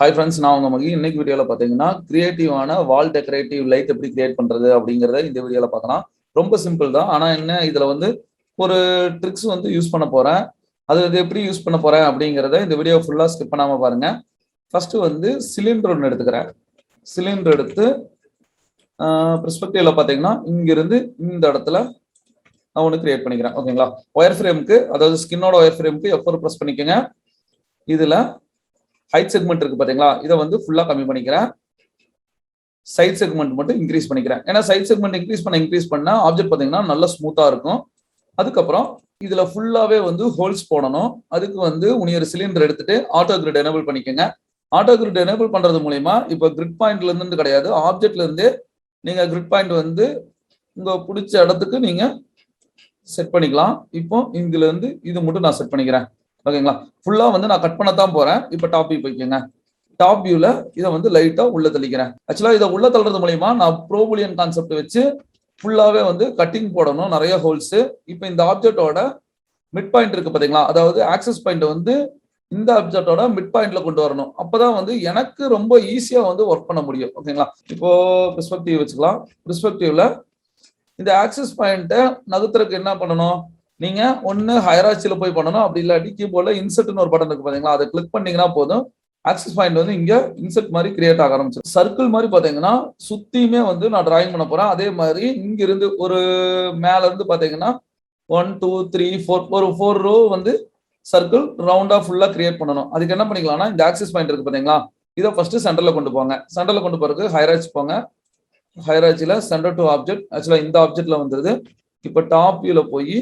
Hi friends, நான் உங்க மகி. இன்னைக்கு வீடியோவில் பார்த்தீங்கன்னா கிரியேட்டிவான வால் டெக்கரேட்டிவ் லைட் எப்படி கிரியேட் பண்ணுறது அப்படிங்கிறத இந்த வீடியோவில் பார்க்கலாம். ரொம்ப சிம்பிள் தான். ஆனால் என்ன, இதில் வந்து ஒரு ட்ரிக்ஸ் வந்து யூஸ் பண்ண போகிறேன். அது எப்படி யூஸ் பண்ண போகிறேன் அப்படிங்கிறத இந்த வீடியோ ஃபுல்லாக ஸ்கிப் பண்ணாமல் பாருங்கள். ஃபஸ்ட்டு வந்து சிலிண்டர் ஒன்று எடுத்துக்கிறேன். சிலிண்டர் எடுத்து பெர்ஸ்பெக்டிவ்ல பார்த்தீங்கன்னா இங்கிருந்து இந்த இடத்துல நான் ஒன்று கிரியேட் பண்ணிக்கிறேன். ஓகேங்களா? ஒயர் ஃப்ரேமுக்கு, அதாவது ஸ்கின்னோட ஒயர் ஃப்ரேமுக்கு F4 ப்ரெஸ் பண்ணிக்கோங்க. இதில் ஹைட் செக்மெண்ட் இருக்கு பாத்தீங்களா, இதை வந்து ஃபுல்லா கம்மி பண்ணிக்கிறேன். சைட் செக்மெண்ட் மட்டும் இன்க்ரீஸ் பண்ணிக்கிறேன். ஏன்னா சைட் செக்மெண்ட் இன்க்ரீஸ் பண்ண ஆப்ஜெக்ட் பாத்தீங்கன்னா நல்லா ஸ்மூத்தா இருக்கும். அதுக்கப்புறம் இதுல ஃபுல்லாவே வந்து ஹோல்ஸ் போடணும். அதுக்கு வந்து ஒரு சிலிண்டர் எடுத்துட்டு ஆட்டோ கிரிட் எனேபிள் பண்ணிக்கோங்க. ஆட்டோ கிரிட் எனேபிள் பண்றது மூலயமா இப்போ கிரிட் பாயிண்ட்ல இருந்து கிடையாது, ஆப்ஜெக்ட்ல இருந்து நீங்க கிரிட் பாயிண்ட் வந்து உங்க பிடிச்ச இடத்துக்கு நீங்க செட் பண்ணிக்கலாம். இப்போ இதுல இருந்து இது மட்டும் நான் செட் பண்ணிக்கிறேன். ஓகேங்களா? ஃபுல்லா வந்து நான் கட் பண்ணத்தான் போறேன். இப்போ டாப் வியூ போய்க்கோங்க. டாப் வியூல இதை வந்து லைட்டா உள்ள தள்ளிக்கிறேன். ஆக்சுவலா இதை உள்ள தள்ளுறது மூலயமா நான் ப்ரோபுலியன் கான்செப்ட் வச்சு ஃபுல்லாவே வந்து கட்டிங் போடணும், நிறைய ஹோல்ஸ். இப்போ இந்த ஆப்ஜெக்டோட மிட் பாயிண்ட் இருக்கு பாத்தீங்களா, அதாவது ஆக்சஸ் பாயிண்ட் வந்து இந்த ஆப்ஜெக்டோட மிட் பாயிண்ட்ல கொண்டு வரணும். அப்பதான் வந்து எனக்கு ரொம்ப ஈஸியா வந்து ஒர்க் பண்ண முடியும். ஓகேங்களா? இப்போ பெர்ஸ்பெக்டிவ் வச்சுக்கலாம். பெர்ஸ்பெக்டிவ்ல இந்த ஆக்சஸ் பாயிண்ட்டை நகர்த்துறதுக்கு என்ன பண்ணணும், நீங்க ஒன்னு ஹைரார்ச்சில போய் பண்ணணும், அப்படி இல்லாட்டி கீபோர்ட்ல இன்சர்ட்னு ஒரு பட்டன் இருக்கு பாத்தீங்களா, அதை கிளிக் பண்ணீங்கன்னா போதும். ஆக்சஸ் பாயிண்ட் வந்து இங்க இன்சர்ட் மாதிரி கிரியேட் ஆக ஆரம்பிச்சு. சர்க்கிள் மாதிரி பாத்தீங்கன்னா சுத்தியுமே வந்து நான் டிராயிங் பண்ண போறேன். அதே மாதிரி இங்க இருந்து ஒரு மேல இருந்து பாத்தீங்கன்னா 1 2 3 4 ஒரு 4 ரோ வந்து சர்க்கிள் ரவுண்டா ஃபுல்லா கிரியேட் பண்ணணும். அதுக்கு என்ன பண்ணிக்கலாம்னா, இந்த ஆக்சஸ் பாயிண்ட் இருக்கு பாத்தீங்களா, இதை ஃபர்ஸ்ட் சென்டர்ல கொண்டு போங்க. சென்டர்ல கொண்டு போறதுக்கு ஹைரார்ச்சி போங்க. ஹைரார்ச்சில சென்டர் டு ஆப்ஜெக்ட், ஆக்சுவலா இந்த ஆப்ஜெக்ட்ல வந்துருது. இப்போ டாப் வியூல போய்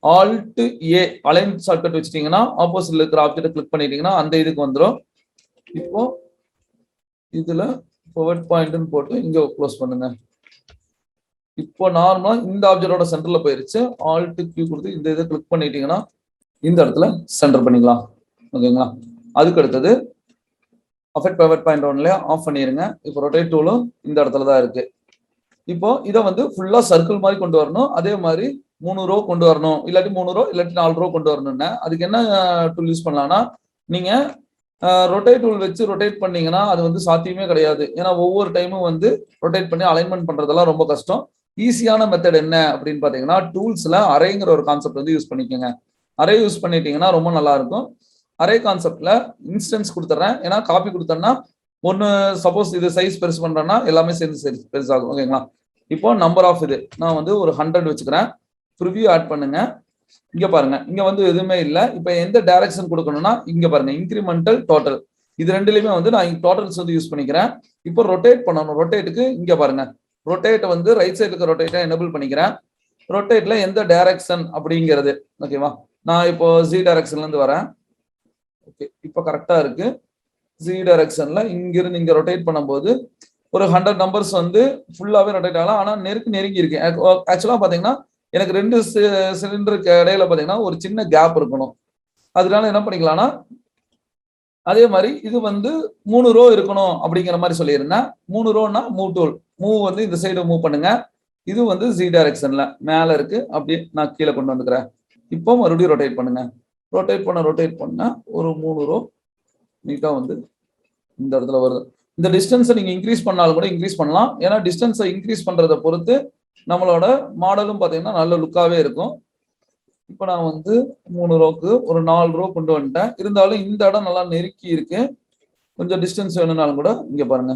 ஆல்ட் ஏ அலைன் ஷார்ட்கட் வச்சிட்டீங்கன்னா ஆப்போசிட்ல இருக்கிற ஆப்ஜெக்ட் கிளிக் பண்ணிட்டீங்கன்னா அந்த இதுக்கு வந்துடும். இப்போ இதுல ஃபார்வர்ட் பாயிண்ட்னு போட்டு இங்க க்ளோஸ் பண்ணுங்க. இப்போ நார்மலா இந்த ஆப்ஜெக்டோட சென்டர்ல போயிருச்சு. ஆல்ட் கியூ கொடுத்து இந்த இதை கிளிக் பண்ணிட்டீங்கன்னா இந்த இடத்துல சென்டர் பண்ணிக்கலாம். ஓகேங்களா? அதுக்கு அடுத்தது அஃபெக்ட் ஃபார்வர்ட் பாயிண்ட் ஒன்ல ஆஃப் பண்ணிருங்க. இப்போ ரொட்டேட் டூலும் இந்த இடத்துல தான் இருக்கு. இப்போ இதை வந்து ஃபுல்லா சர்க்கிள் மாதிரி கொண்டு வரணும். அதே மாதிரி 3 ரோ கொண்டு வரணும், இல்லாட்டி 3 ரோ இல்லாட்டி 4 ரோ கொண்டு வரணும்னா அதுக்கு என்ன டூல் யூஸ் பண்ணலாம்னா, நீங்க ரொட்டேட் டூல் வச்சு ரொட்டேட் பண்ணீங்கன்னா அது வந்து சாத்தியமே கிடையாது. ஏன்னா ஒவ்வொரு டைமும் வந்து ரொட்டேட் பண்ணி அலைன்மெண்ட் பண்றதெல்லாம் ரொம்ப கஷ்டம். ஈஸியான மெத்தட் என்ன அப்படின்னு பாத்தீங்கன்னா, டூல்ஸ்ல அரேங்கிற ஒரு கான்செப்ட் வந்து யூஸ் பண்ணிக்கோங்க. அரே யூஸ் பண்ணிட்டீங்கன்னா ரொம்ப நல்லா இருக்கும். அரே கான்செப்ட்ல இன்ஸ்டன்ஸ் கொடுத்துட்றேன். ஏன்னா காப்பி கொடுத்தேன்னா ஒன்னு சப்போஸ் இது சைஸ் பெருசு பண்றேன்னா எல்லாமே சேர்ந்து பெருசாகும். ஓகேங்களா? இப்போ நம்பர் ஆஃப் இது நான் வந்து ஒரு 100 வச்சுக்கிறேன். ப்ரிவியூ ஆட் பண்ணுங்க. இங்க பாருங்க, இங்க வந்து எதுவுமே இல்லை. இப்போ எந்த டைரக்ஷன் கொடுக்கணும்னா இங்க பாருங்க, இன்கிரிமெண்டல் டோட்டல், இது ரெண்டுலயுமே வந்து நான் டோட்டல்ஸ் வந்து யூஸ் பண்ணிக்கிறேன். இப்போ ரொட்டேட் பண்ணணும். ரொட்டேட்டுக்கு இங்க பாருங்க, ரொட்டேட் வந்து ரைட் சைடு இருக்க ரொட்டேட்டை எனேபிள் பண்ணிக்கிறேன். ரொட்டேட்ல எந்த டைரக்ஷன் அப்படிங்கிறது. ஓகேவா? நான் இப்போ ஜி டைரக்ஷன்ல இருந்து வரேன். ஓகே, இப்போ கரெக்டா இருக்கு. ஜி டைரக்ஷன்ல இங்கிருந்து இங்க ரொட்டேட் பண்ணும்போது ஒரு 100 நம்பர்ஸ் வந்து ஃபுல்லாவே ரொட்டேட் ஆகலாம். ஆனா நெருங்கி இருக்கு. ஆக்சுவலா பாத்தீங்கன்னா எனக்கு 2 சிலிண்டருக்கு இடையில பாத்தீங்கன்னா ஒரு சின்ன கேப் இருக்கணும். அதனால என்ன பண்ணிக்கலாம்னா, அதே மாதிரி இது வந்து 3 ரோ இருக்கணும் அப்படிங்கிற மாதிரி சொல்லியிருந்தேன். 3 ரோனா மூவ் டூல், மூவ் வந்து இந்த சைடு மூவ் பண்ணுங்க. இது வந்து ஜி டைரக்ஷன்ல மேல இருக்கு, அப்படியே நான் கீழே கொண்டு வந்துக்கிறேன். இப்போ மறுபடியும் ரொட்டேட் பண்ணுங்க. ரொட்டேட் பண்ண ஒரு 3 ரோ நீட்டா வந்து இந்த இடத்துல வருது. இந்த டிஸ்டன்ஸை நீங்க இன்க்ரீஸ் பண்ணாலும் கூட இன்க்ரீஸ் பண்ணலாம். ஏன்னா டிஸ்டன்ஸை இன்க்ரீஸ் பண்றதை பொறுத்து நம்மளோட மாடலும் பாத்தீங்கன்னா நல்ல லுக்காவே இருக்கும். இப்போ நான் வந்து 3 ரோக்கு ஒரு 4 ரோ கொண்டு வந்துட்டேன். இருந்தாலும் இந்த இடம் நல்லா நெருக்கி இருக்கு. கொஞ்சம் டிஸ்டன்ஸ் வேணும்னாலும் கூட இங்க பாருங்க,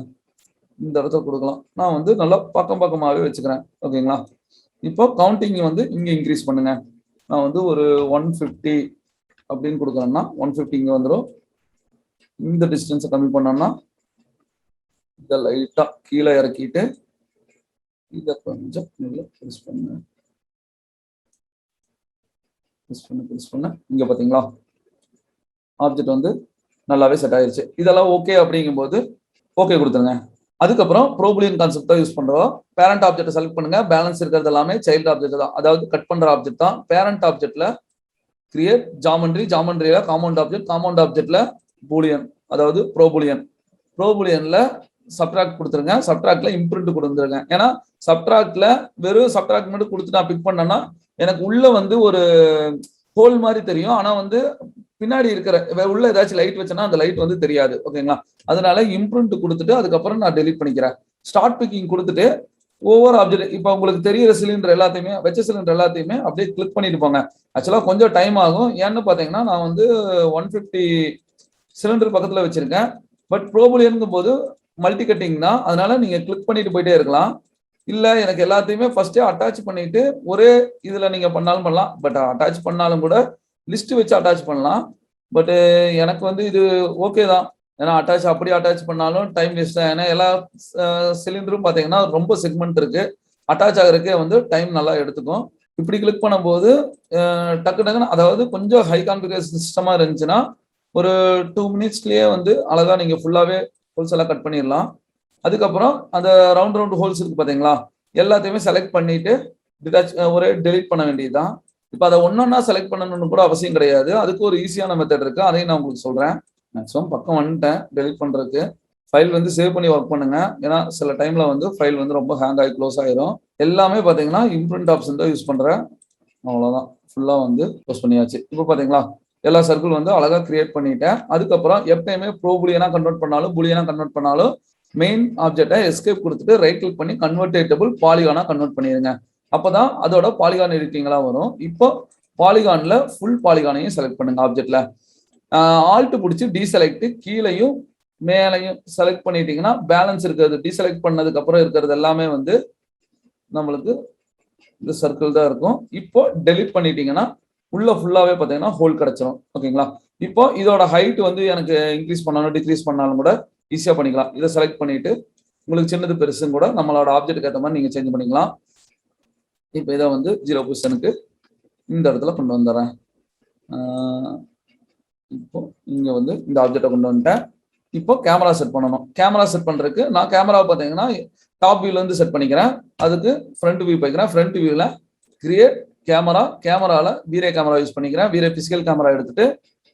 இந்த இடத்த கொடுக்கலாம். நான் வந்து நல்லா பக்கமாவே வச்சுக்கிறேன். ஓகேங்களா? இப்போ கவுண்டிங் வந்து இங்க இன்க்ரீஸ் பண்ணுங்க. நான் வந்து ஒரு 150 அப்படின்னு கொடுக்குறேன்னா 150 இங்க வந்துடும். இந்த டிஸ்டன்ஸை கம்மி பண்ணோம்னா இதை லைட்டா கீழே இறக்கிட்டு இதை கொஞ்சம் ப்ரெஸ் பண்ண இங்க பாத்தீங்களா, ஆப்ஜெக்ட் வந்து நல்லாவே செட் ஆயிருச்சு. இதெல்லாம் ஓகே அப்படிங்கும்போது ஓகே கொடுத்துருங்க. அதுக்கப்புறம் ப்ரோபுலியன் கான்செப்ட் தான் யூஸ் பண்றோம். பேரண்ட் ஆப்ஜெக்ட் செலக்ட் பண்ணுங்க. பேலன்ஸ் இருக்கிறது எல்லாமே சைல்டு ஆப்ஜெக்ட் தான், அதாவது கட் பண்ற ஆப்ஜெக்ட் தான். பேரண்ட் ஆப்ஜெக்ட்ல கிரியேட் ஜாமெண்ட்ரியில காம்பவுண்ட் ஆப்ஜெக்ட்ல பூலியன், அதாவது ப்ரோபுலியன்ல சப்ட்ராக்ட் கொடுத்துருங்க. சப்ட்ராக்ட்ல இம்ப்ரிண்ட் கொடுத்துருங்க. ஏன்னா சப்ட்ராக்ட்ல வெறும் சப்ட்ராக்ட் மட்டும் கொடுத்து நான் பிக் பண்ணேன்னா எனக்கு உள்ள வந்து ஒரு ஹோல் மாதிரி தெரியும். ஆனா வந்து பின்னாடி இருக்கிற உள்ள ஏதாச்சும் லைட் வச்சேன்னா அந்த லைட் வந்து தெரியாது. ஓகேங்களா? அதனால இம்ப்ரிண்ட் கொடுத்துட்டு அதுக்கப்புறம் நான் டெலிட் பண்ணிக்கிறேன். ஸ்டார்ட் பிக்கிங் கொடுத்துட்டு ஒவ்வொரு ஆப்ஜெக்ட் இப்போ உங்களுக்கு தெரியிற சிலிண்டர் எல்லாத்தையுமே வச்ச சிலிண்டர் எல்லாத்தையுமே அப்படியே கிளிக் பண்ணிட்டு போங்க. ஆக்சுவலா கொஞ்சம் டைம் ஆகும். ஏன்னு பாத்தீங்கன்னா நான் வந்து 150 சிலிண்டர் பக்கத்துல வச்சிருக்கேன். பட் ப்ரோபுலியனுங்கும் போது மல்டி கட்டிங் தான். அதனால நீங்க கிளிக் பண்ணிட்டு போயிட்டே இருக்கலாம். இல்ல எனக்கு எல்லாத்தையுமே ஃபர்ஸ்டே அட்டாச் பண்ணிட்டு ஒரே இதுல நீங்க பண்ணாலும் பண்ணலாம். பட் அட்டாச் பண்ணாலும் கூட லிஸ்ட் வச்சு அட்டாச் பண்ணலாம். பட் எனக்கு வந்து இது ஓகே தான். ஏன்னா அப்படி அட்டாச் பண்ணாலும் டைம் வேஸ்ட் தான். ஏன்னா எல்லா சிலிண்டரும் பாத்தீங்கன்னா ரொம்ப செக்மெண்ட் இருக்கு. அட்டாச் ஆகிறதுக்கே வந்து டைம் நல்லா எடுத்துக்கும். இப்படி கிளிக் பண்ணும்போது டக்கு டக்குன்னு, அதாவது கொஞ்சம் ஹை கான்ஃபிகரேஷன் சிஸ்டமா இருந்துச்சுன்னா ஒரு 2 மினிட்ஸ்லயே வந்து அழகா நீங்க ஃபுல்லாவே ஹோல்ஸ் எல்லாம் கட் பண்ணிடலாம். அதுக்கப்புறம் அந்த ரவுண்ட் ஹோல்ஸ் இருக்கு பாத்தீங்களா, எல்லாத்தையுமே செலக்ட் பண்ணிட்டு ஒரே டெலிட் பண்ண வேண்டியதுதான். இப்போ அதை ஒன்னொன்னா செலக்ட் பண்ணணும்னு கூட அவசியம் கிடையாது. அதுக்கு ஒரு ஈஸியான மெத்தட் இருக்கு, அதையும் நான் உங்களுக்கு சொல்றேன். மேக்ஸிமம் பக்கம் வந்துட்டேன் டெலிட் பண்றதுக்கு. ஃபைல் வந்து சேவ் பண்ணி ஒர்க் பண்ணுங்க. ஏன்னா சில டைம்ல வந்து ஃபைல் வந்து ரொம்ப ஹேங் ஆகி க்ளோஸ் ஆயிரும். எல்லாமே பாத்தீங்கன்னா இம்ப்ரிண்ட் ஆப்ஷன் தான் யூஸ் பண்றேன். அவ்வளவுதான், ஃபுல்லா வந்து க்ளோஸ் பண்ணியாச்சு. இப்போ பாத்தீங்களா எல்லா சர்க்கிள் வந்து அழகா கிரியேட் பண்ணிட்டேன். அதுக்கப்புறம் எப்பயுமே ப்ரோ பூலியனா கன்வெர்ட் பண்ணாலும் பூலியனா கன்வெர்ட் பண்ணாலும் மெயின் ஆப்ஜெக்டை எஸ்கேப் கொடுத்துட்டு ரைட் கிளிக் பண்ணி கன்வெர்டேட்டபிள் பாலிகானா கன்வெர்ட் பண்ணிடுங்க. அப்பதான் அதோட பாலிகான் எடிட்டிங்லா வரும். இப்போ பாலிகான்ல ஃபுல் பாலிகானையும் செலக்ட் பண்ணுங்க. ஆப்ஜெக்ட்ல ஆல்ட் பிடிச்சி டீசெலக்ட் கீழையும் மேலையும் செலக்ட் பண்ணிட்டீங்கன்னா பேலன்ஸ் இருக்கிறது டீசெலக்ட் பண்ணதுக்கு அப்புறம் இருக்கிறது எல்லாமே வந்து நம்மளுக்கு இந்த சர்க்கிள் தான் இருக்கும். இப்போ டெலிட் பண்ணிட்டீங்கன்னா உள்ள ஃபுல்லாவே பாத்தீங்கன்னா ஹோல் கிடைச்சிரும். ஓகேங்களா? இப்போ இதோட ஹைட் வந்து எனக்கு இன்க்ரீஸ் பண்ணாலும் டிக்ரீஸ் பண்ணாலும் கூட ஈஸியா பண்ணிக்கலாம். இதை செலக்ட் பண்ணிட்டு உங்களுக்கு சின்னது பெருசும் கூட நம்மளோட ஆப்ஜெக்ட்டுக்கு ஏற்ற மாதிரி நீங்க சேஞ்ச் பண்ணிக்கலாம். இப்போ இதை வந்து 0 பொசிஷனுக்கு இந்த இடத்துல கொண்டு வந்துடுறேன். இப்போ இங்க வந்து இந்த ஆப்ஜெக்டை கொண்டு வந்துட்டேன். இப்போ கேமரா செட் பண்ணணும். கேமரா செட் பண்றதுக்கு நான் கேமராவை பார்த்தீங்கன்னா டாப் வியூல இருந்து செட் பண்ணிக்கிறேன். அதுக்கு ஃப்ரண்ட் வியூ போய்க்கிறேன். ஃப்ரண்ட் வியூல கிரியேட் கேமரா, கேமரால வீரே கேமரா யூஸ் பண்ணிக்கிறேன். வீரே பிசிக்கல் கேமரா எடுத்துட்டு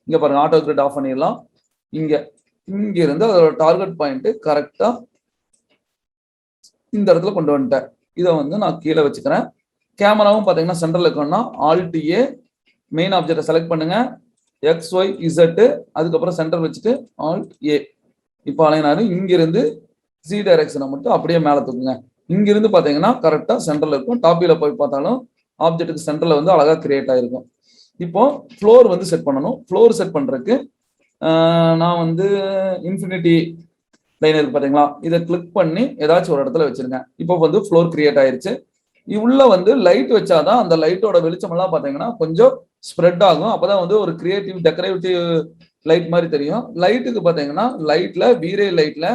இங்க பாருங்க ஆட்டோ கிரிட் ஆஃப் பண்ணிடலாம். இங்க இருந்து அதோட டார்கெட் பாயிண்ட் கரெக்டா இந்த இடத்துல கொண்டு வந்துட்டேன். இதை வந்து நான் கீழே வச்சுக்கிறேன். கேமராவும் பாத்தீங்கன்னா சென்டர்ல இருக்கணும்னா ஆல்ட் ஏ, மெயின் ஆப்ஜெக்டை செலக்ட் பண்ணுங்க, எக்ஸ் ஒய் இசட், அதுக்கப்புறம் சென்டர் வச்சுட்டு ஆல்ட் ஏ. இப்போ அலைனாரு இங்கிருந்து சி டைரக்ஷனை மட்டும் அப்படியே மேலே தூக்குங்க. இங்கிருந்து பாத்தீங்கன்னா கரெக்டா சென்டர்ல இருக்கும். டாப்பில போய் பார்த்தாலும் ஆப்ஜெக்ட்டுக்கு சென்டர்ல வந்து அழகா கிரியேட் ஆயிருக்கும். இப்போ ஃப்ளோர் வந்து செட் பண்ணணும். ஃப்ளோர் செட் பண்றதுக்கு நான் வந்து இன்ஃபினிட்டி லைன் இருக்கு பாத்தீங்களா, இதை கிளிக் பண்ணி ஏதாச்சும் ஒரு இடத்துல வச்சிருங்க. இப்போ வந்து ஃப்ளோர் கிரியேட் ஆயிருச்சு. உள்ள வந்து லைட் வச்சாதான் அந்த லைட்டோட வெளிச்சம் எல்லாம் பாத்தீங்கன்னா கொஞ்சம் ஸ்ப்ரெட் ஆகும். அப்பதான் வந்து ஒரு கிரியேட்டிவ் டெக்கரேட்டிவ் லைட் மாதிரி தெரியும். லைட்டுக்கு பாத்தீங்கன்னா லைட்ல வீரே லைட்ல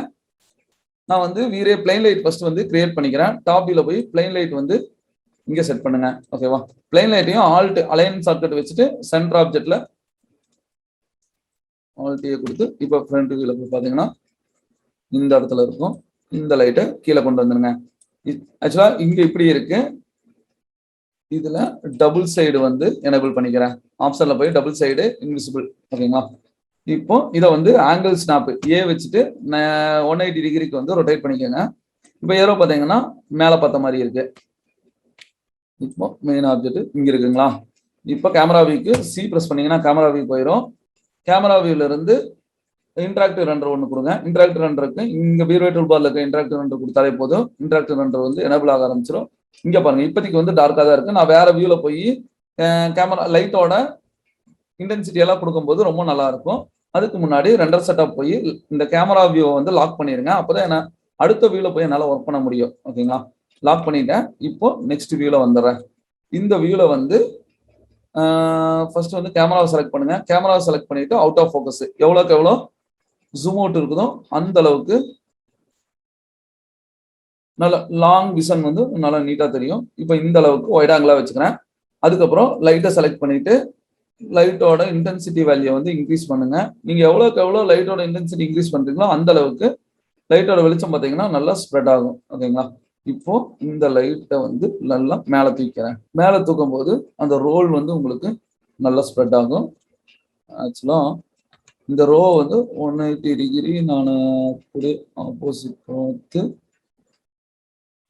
நான் வந்து வீரே பிளைன் லைட் ஃபர்ஸ்ட் வந்து கிரியேட் பண்ணிக்கிறேன். டாப்பில போய் பிளைன் லைட் வந்து இங்க செட் பண்ணுங்க. ஓகேவா? பிளைன் லைட்டையும் ஆல்ட் அலைன் ஷார்ட்கட் வச்சுட்டு சென்டர் ஆப்ஜெக்ட்ல ஆல்ட்ஏ கொடுத்து இப்போ ஃப்ரண்ட் வியூல போய் பாத்தீங்கன்னா இந்த இடத்துல இருக்கும். இந்த லைட்டை கீழே கொண்டு வந்துருங்க. ஆக்சுவலா இங்க இப்படி இருக்கு. இதுல டபுள் சைடு வந்து எனேபிள் பண்ணிக்கிறேன். ஆப்ஷன்ல போய் டபுள் சைடு இன்விசிபிள். ஓகேங்களா? இப்போ இதை வந்து ஆங்கிள் ஸ்னாப் ஏ வச்சுட்டு 180 டிகிரிக்கு வந்து ரொட்டேட் பண்ணிக்கோங்க. இப்போ ஏரோ பார்த்தீங்கன்னா மேலே பார்த்த மாதிரி இருக்கு. இப்போ மெயின் ஆப்ஜெக்ட் இங்க இருக்குங்களா? இப்போ கேமரா வியூக்கு சி ப்ரெஸ் பண்ணீங்கன்னா கேமரா வியூ போயிடும். கேமரா வியூல இருந்து இன்டராக்டிவ் ரெண்டர் ஒன்று கொடுங்க. இன்டராக்டிவ் ரெண்டருக்கு இங்க வீரோ டூல் பார்ல இருக்க இன்டராக்டிவ் ரெண்டர் கொடுத்தாலே போதும். இன்டராக்டிவ் ரெண்டர் வந்து எனேபிள் ஆக ஆரம்பிச்சிடும். இங்க பாருங்க இப்போதைக்கு வந்து டார்க்கா தான் இருக்கு. நான் வேற வியூல போய் கேமரா லைட்டோட இன்டென்சிட்டி எல்லாம் கொடுக்கும்போது ரொம்ப நல்லா இருக்கும். அதுக்கு முன்னாடி ரெண்டர் செட்டப் போய் இந்த கேமரா வியூவை வந்து லாக் பண்ணிருங்க. அப்பதான் என்ன அடுத்த வியூல போய் என்னால் ஒர்க் பண்ண முடியும். ஓகேங்களா? லாக் பண்ணிட்டேன். இப்போ நெக்ஸ்ட் வியூல வந்துடுறேன். இந்த வியூல வந்து ஃபர்ஸ்ட் வந்து கேமராவை செலக்ட் பண்ணுங்க. கேமராவை செலக்ட் பண்ணிட்டு அவுட் ஆஃப் ஃபோக்கஸ் எவ்வளோக்கு எவ்வளோ ஜூம் அவுட் இருக்குதோ அந்த அளவுக்கு நல்ல லாங் விஷன் வந்து நல்லா நீட்டா தெரியும். இப்போ இந்த அளவுக்கு ஒயிட் ஆங்கிளா வச்சுக்கிறேன். அதுக்கப்புறம் லைட்டை செலக்ட் பண்ணிட்டு லைட்டோட இன்டென்சிட்டி வேல்யூ வந்து இன்க்ரீஸ் பண்ணுங்க. நீங்க எவ்வளோக்கு எவ்வளோ லைட்டோட இன்டென்சிட்டி இன்க்ரீஸ் பண்றீங்களோ அந்த அளவுக்கு லைட்டோட வெளிச்சம் பார்த்தீங்கன்னா நல்லா ஸ்ப்ரெட் ஆகும். ஓகேங்களா? இப்போ இந்த லைட்டை வந்து நல்லா மேலே தூக்கிறேன். மேலே தூக்கும் போது அந்த ரோல் வந்து உங்களுக்கு நல்லா ஸ்ப்ரெட் ஆகும். ஆக்சுவலா இந்த ரோ வந்து 180 டிகிரி நான் ஆப்போசிட் பார்த்து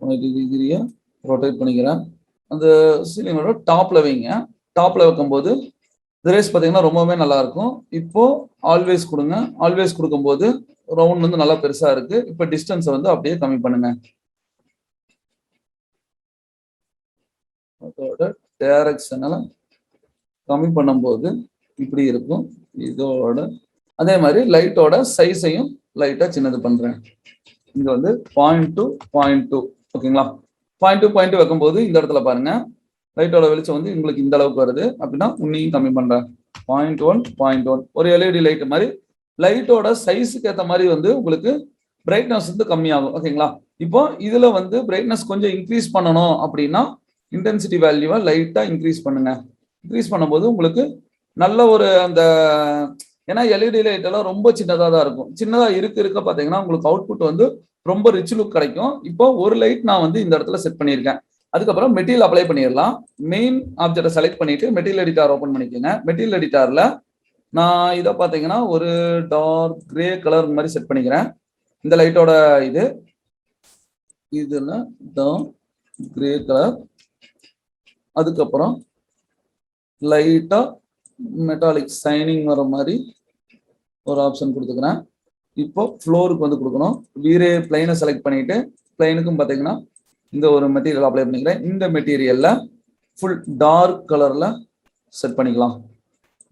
180 டிகிரியை ரொட்டேட் பண்ணிக்கிறேன். அந்த சீலிங்கோட டாப்ல வைங்க. டாப்ல வைக்கும்போது ரேஸ் பார்த்தீங்கன்னா ரொம்பவே நல்லா இருக்கும். இப்போ ஆல்வேஸ் கொடுங்க. ஆல்வேஸ் கொடுக்கும்போது ரவுண்ட் வந்து நல்லா பெருசா இருக்கு. இப்போ டிஸ்டன்ஸை வந்து அப்படியே கம்மி பண்ணுங்க. அதோட டைரக்ஷனை கம்மி பண்ணும்போது இப்படி இருக்கும். இதோட அதே மாதிரி லைட்டோட சைஸையும் லைட்டா சின்னது பண்றேன். இங்க வந்து 0.2 ஓகேங்களா? 0.2 வைக்கும்போது இந்த இடத்துல பாருங்க, லைட்டோட வெளிச்சம் வந்து உங்களுக்கு இந்த அளவுக்கு வருது அப்படின்னா உன்னையும் கம்மி பண்றேன். 0.1 ஒரு எல்இடி லைட் மாதிரி லைட்டோட சைஸுக்கு ஏற்ற மாதிரி வந்து உங்களுக்கு பிரைட்னஸ் வந்து கம்மியாகும். ஓகேங்களா? இப்போ இதுல வந்து பிரைட்னஸ் கொஞ்சம் இன்க்ரீஸ் பண்ணணும் அப்படின்னா இன்டென்சிட்டி வேல்யூவை லைட்டா இன்க்ரீஸ் பண்ணுங்க. இன்க்ரீஸ் பண்ணும்போது உங்களுக்கு நல்ல ஒரு அந்த ஏன்னா எல்இடி லைட் எல்லாம் ரொம்ப சின்னதாக தான் இருக்கும். சின்னதா இருக்க பார்த்தீங்கன்னா உங்களுக்கு அவுட்புட் வந்து ரொம்ப ரிச் லுக் கிடைக்கும். இப்போ ஒரு லைட் நான் வந்து இந்த இடத்துல செட் பண்ணியிருக்கேன். அதுக்கப்புறம் மெட்டீரியல் அப்ளை பண்ணிடலாம். மெயின் ஆப்ஜெக்டை செலக்ட் பண்ணிட்டு மெட்டீரியல் எடிட்டார் ஓப்பன் பண்ணிக்கோங்க. மெட்டீரியல் எடிட்டார்ல நான் இதை பார்த்தீங்கன்னா ஒரு டார்க் கிரே கலர் மாதிரி செட் பண்ணிக்கிறேன். இந்த லைட்டோட இதுல டார்க் கிரே கலர், அதுக்கப்புறம் லைட்டா மெட்டாலிக் சைனிங் வர மாதிரி ஒரு ஆப்ஷன் கொடுத்துக்கிறேன். இப்போ ஃப்ளோருக்கு வந்து கொடுக்கணும். வீரே பிளைனை செலக்ட் பண்ணிட்டு பிளைனுக்கும் பார்த்தீங்கன்னா இந்த ஒரு மெட்டீரியல் அப்ளை பண்ணிக்கிறேன். இந்த மெட்டீரியல்ல ஃபுல் டார்க் கலர்ல செட் பண்ணிக்கலாம்.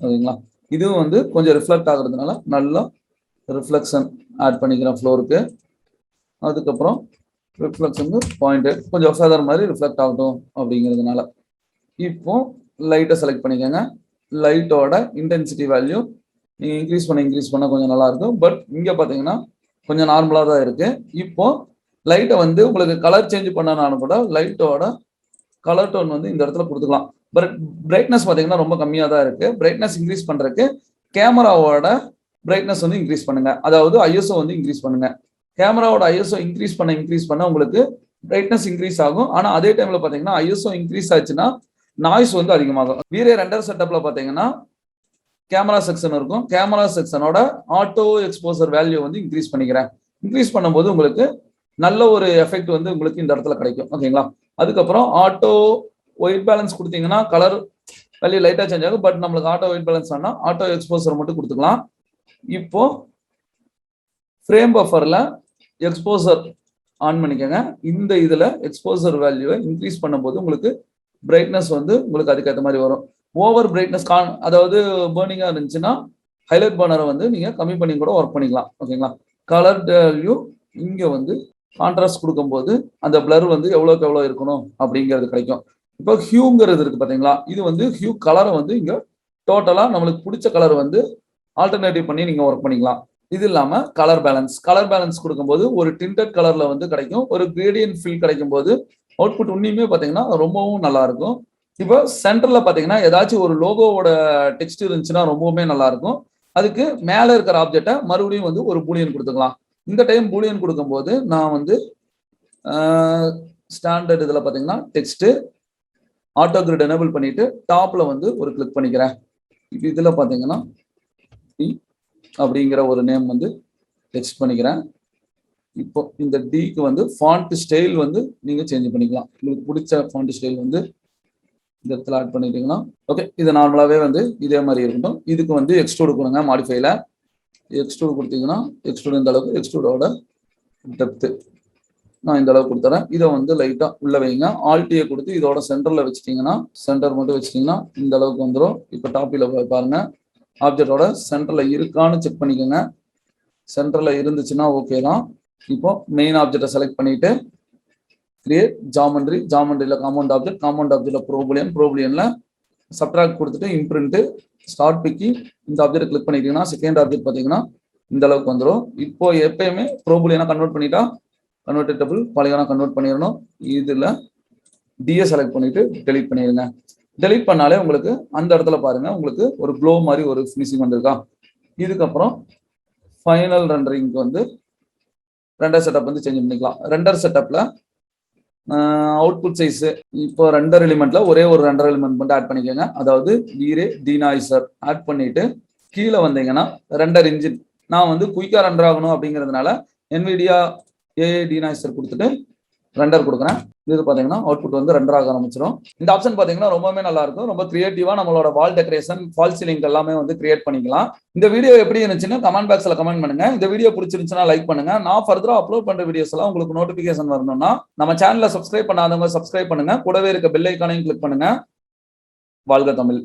ஓகேங்களா? இதுவும் வந்து கொஞ்சம் ரிஃப்ளெக்ட் ஆகுறதுனால நல்லா ரிஃப்ளெக்ஷன் ஆட் பண்ணிக்கிறேன் ஃப்ளோருக்கு. அதுக்கப்புறம் ரிஃப்ளெக்ஷன் 0.8 கொஞ்சம் ஃபெதர் மாதிரி ரிஃப்ளெக்ட் ஆகட்டும் அப்படிங்கிறதுனால இப்போ லைட்டை செலக்ட் பண்ணிக்கோங்க. லைட்டோட இன்டென்சிட்டி வேல்யூ நீங்கள் இன்க்ரீஸ் பண்ண கொஞ்சம் நல்லா இருக்கும். பட் இங்கே பார்த்தீங்கன்னா கொஞ்சம் நார்மலாக தான் இருக்கு. இப்போ லைட்டை வந்து உங்களுக்கு கலர் சேஞ்ச் பண்ணனாலும் கூட லைட்டோட கலர் டோன் வந்து இந்த இடத்துல கொடுத்துக்கலாம். பட் பிரைட்னஸ் பார்த்தீங்கன்னா ரொம்ப கம்மியாக தான் இருக்கு. பிரைட்னஸ் இன்க்ரீஸ் பண்ணுறதுக்கு கேமராவோட பிரைட்னஸ் வந்து இன்க்ரீஸ் பண்ணுங்க. அதாவது ஐஎஸ்ஓ வந்து இன்க்ரீஸ் பண்ணுங்க. கேமராவோட ஐஎஸ்ஓ இன்க்ரீஸ் பண்ண உங்களுக்கு பிரைட்னஸ் இன்க்ரீஸ் ஆகும். ஆனால் அதே டைம்ல பார்த்தீங்கன்னா ஐஎஸ்ஓ இன்க்ரீஸ் ஆச்சுன்னா நாய்ஸ் வந்து அதிகமாகும். வீரே ரெண்டர் செட்டப்ல பார்த்தீங்கன்னா கேமரா செக்ஷன் இருக்கும். கேமரா செக்ஷனோட ஆட்டோ எக்ஸ்போசர் வேல்யூ வந்து இன்க்ரீஸ் பண்ணிக்கிறேன். இன்க்ரீஸ் பண்ணும்போது உங்களுக்கு நல்ல ஒரு எஃபெக்ட் வந்து உங்களுக்கு இந்த இடத்துல கிடைக்கும். ஓகேங்களா? அதுக்கப்புறம் ஆட்டோ ஒயிட் பேலன்ஸ் கொடுத்தீங்கன்னா கலர் வேல்யூ லைட்டா சேஞ்ச் ஆகும். பட் நம்மளுக்கு ஆட்டோ ஒயிட் பேலன்ஸ் ஆனா ஆட்டோ எக்ஸ்போசர் மட்டும் கொடுத்துக்கலாம். இப்போ ஃப்ரேம் பஃபர்ல எக்ஸ்போசர் ஆன் பண்ணிக்கோங்க. இந்த இதுல எக்ஸ்போசர் வேல்யூவை இன்க்ரீஸ் பண்ணும்போது உங்களுக்கு பிரைட்னஸ் வந்து உங்களுக்கு அதுக்கேற்ற மாதிரி வரும். ஓவர் பிரைட்னஸ் அதாவது பர்னிங்கா இருந்துச்சுன்னா ஹைலைட் பர்னரை வந்து நீங்க கம்மி பண்ணி கூட ஒர்க் பண்ணிக்கலாம். ஓகேங்களா? கலர் வேல்யூ இங்க வந்து கான்ட்ராஸ்ட் கொடுக்கும்போது அந்த பிளர் வந்து எவ்வளோக்கு எவ்வளோ இருக்கணும் அப்படிங்கிறது கிடைக்கும். இப்போ ஹியூங்கிறது இருக்கு பார்த்தீங்களா? இது வந்து ஹியூ கலரை வந்து இங்க டோட்டலா நம்மளுக்கு பிடிச்ச கலர் வந்து ஆல்டர்னேட்டிவ் பண்ணி நீங்க ஒர்க் பண்ணிக்கலாம். இது இல்லாம கலர் பேலன்ஸ் கொடுக்கும்போது ஒரு டிண்டட் கலர்ல வந்து கிடைக்கும். ஒரு கிரேடியன்ட் ஃபீல் கிடைக்கும் போது அவுட்புட் உண்மையுமே பார்த்தீங்கன்னா ரொம்பவும் நல்லா இருக்கும். இப்போ சென்டர்ல பார்த்தீங்கன்னா ஏதாச்சும் ஒரு லோகோவோட டெக்ஸ்ட் இருந்துச்சுன்னா ரொம்பவுமே நல்லா இருக்கும். அதுக்கு மேல இருக்கிற ஆப்ஜெக்டை மறுபடியும் வந்து ஒரு பூலியன் கொடுத்துக்கலாம். இந்த டைம் பூலியன் கொடுக்கும்போது நான் வந்து ஸ்டாண்டர்ட் இதில் பார்த்தீங்கன்னா டெக்ஸ்ட் ஆட்டோ கிரிட் எனேபிள் பண்ணிட்டு டாப்ல வந்து ஒரு கிளிக் பண்ணிக்கிறேன். இதில் பார்த்தீங்கன்னா அப்படிங்கிற ஒரு நேம் வந்து டெக்ஸ்ட் பண்ணிக்கிறேன். இப்போ இந்த டிக்கு வந்து ஃபாண்ட் ஸ்டைல் வந்து நீங்க சேஞ்ச் பண்ணிக்கலாம். உங்களுக்கு பிடிச்ச ஃபாண்ட் ஸ்டைல் வந்து இந்த இடத்துல ஆட் பண்ணிட்டீங்கன்னா ஓகே. இது நார்மலாவே வந்து இதே மாதிரி இருக்கட்டும். இதுக்கு வந்து எக்ஸ்ட்ரூட் கொடுங்க. மாடிஃபைல எக்ஸ்ட்ரூட் கொடுத்தீங்கன்னா எக்ஸ்ட்ரூட் இந்த அளவுக்கு எக்ஸ்ட்ரூடோட டெப்த் நான் இந்த அளவுக்கு கொடுத்துறேன். இதை வந்து லைட்டா உள்ள வைங்க. ஆல்டியை கொடுத்து இதோட சென்டர்ல வச்சுட்டீங்கன்னா சென்டர் மட்டும் வச்சுட்டீங்கன்னா இந்த அளவுக்கு வந்துடும். இப்போ டாப்பில் பாருங்க, ஆப்ஜெக்டோட சென்டர்ல இருக்கான்னு செக் பண்ணிக்கோங்க. சென்டர்ல இருந்துச்சுன்னா ஓகே தான். இப்போ மெயின் ஆப்ஜெக்டை செலக்ட் பண்ணிட்டு கிரியேட் ஜாமெண்ட்ரியில காம்பவுண்ட் ஆப்ஜெக்ட்ல ப்ரோபுலியன்ல சப்ட்ராக்ட் கொடுத்துட்டு இம்ப்ரிண்ட் ஸ்டார்ட் பிக்கி இந்த ஆப்ஜெக்ட் கிளிக் பண்ணிட்டீங்கன்னா செகண்ட் ஆப்ஜெக்ட் பார்த்தீங்கன்னா இந்த அளவுக்கு வந்துடும். இப்போ எப்பயுமே ப்ரோபுலியனா கன்வெர்ட் பண்ணிட்டா கன்வெர்டபிள் பாலிகானா கன்வெர்ட் பண்ணிடணும். இதுல டிஏ செலக்ட் பண்ணிட்டு டெலிட் பண்ணிடுங்க. டெலிட் பண்ணாலே உங்களுக்கு அந்த இடத்துல பாருங்க உங்களுக்கு ஒரு க்ளோ மாதிரி ஒரு ஃபினிஷிங் வந்திருக்கா. இதுக்கப்புறம் ஃபைனல் ரெண்டரிங்க்கு வந்து ரெண்டர் செட்டப் வந்து சேஞ்ச் பண்ணிக்கலாம். ரெண்டர் செட்டப்ல அவுட்புட் சைஸ் இப்போ ரெண்டர் எலிமெண்ட்ல ஒரே ஒரு ரெண்டர் எலிமெண்ட் மட்டும் ஆட் பண்ணிக்கோங்க. அதாவது வீரே டிநாய்சர் ஆட் பண்ணிட்டு கீழே வந்தீங்கன்னா ரெண்டர் இன்ஜின் நான் வந்து குயிக்கா ரெண்டர் ஆகணும் அப்படிங்கிறதுனால NVIDIA AI டிநாய்சர் கொடுத்துட்டு ரெண்டர் கொடுக்குறேன். இது பாத்தீங்கன்னா அவுட்புட் வந்து ரெண்டர் ஆக ஆரம்பிச்சிடும். இந்த ஆப்ஷன் பாத்தீங்கன்னா ரொம்பவே நல்லா இருக்கும். ரொம்ப கிரியேட்டிவா நம்மளோட வால் டெக்கரேஷன், ஃபால் சீலிங் எல்லாமே வந்து கிரியேட் பண்ணிக்கலாம். இந்த வீடியோ எப்படி இருந்துச்சுன்னு கமெண்ட் பாக்ஸ்ல கமெண்ட் பண்ணுங்க. இந்த வீடியோ பிடிச்சிருந்துச்சுன்னா லைக் பண்ணுங்க. நான் ஃபர்தரா அப்லோட் பண்ற வீடியோஸ் எல்லாம் உங்களுக்கு நோட்டிபிகேஷன் வரணும்னா நம்ம சேனலை சப்ஸ்கிரைப் பண்ணாதவங்க சப்ஸ்கிரைப் பண்ணுங்க. கூடவே இருக்க பெல் ஐகானையும் கிளிக் பண்ணுங்க. வாழ்க தமிழ்.